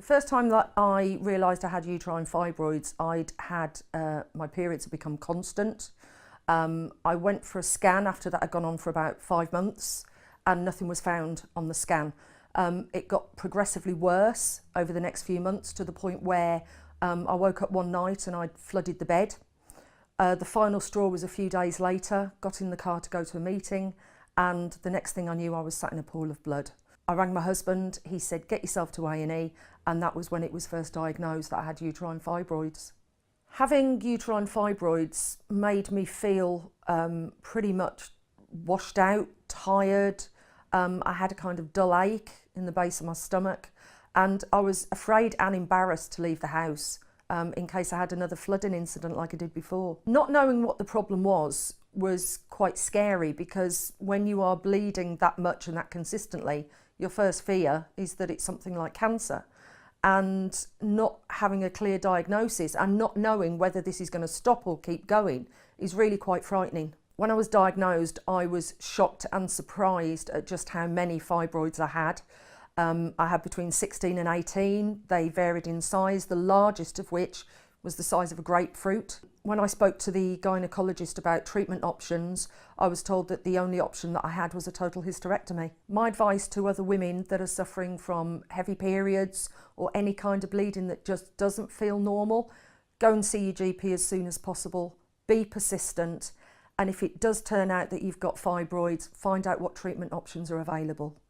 First time that I realised I had uterine fibroids, I'd had my periods had become constant. I went for a scan after that had gone on for about 5 months and nothing was found on the scan. It got progressively worse over the next few months to the point where I woke up one night and I'd flooded the bed. The final straw was a few days later, got in the car to go to a meeting, and the next thing I knew I was sat in a pool of blood. I rang my husband, he said get yourself to A&E, and that was when it was first diagnosed that I had uterine fibroids. Having uterine fibroids made me feel pretty much washed out, tired. I had a kind of dull ache in the base of my stomach, and I was afraid and embarrassed to leave the house in case I had another flooding incident like I did before. Not knowing what the problem was quite scary, because when you are bleeding that much and that consistently, your first fear is that it's something like cancer. And not having a clear diagnosis and not knowing whether this is going to stop or keep going is really quite frightening. When I was diagnosed, I was shocked and surprised at just how many fibroids I had. I had between 16 and 18. They varied in size, the largest of which was the size of a grapefruit. When I spoke to the gynaecologist about treatment options, I was told that the only option that I had was a total hysterectomy. My advice to other women that are suffering from heavy periods or any kind of bleeding that just doesn't feel normal, go and see your GP as soon as possible, be persistent, and if it does turn out that you've got fibroids, find out what treatment options are available.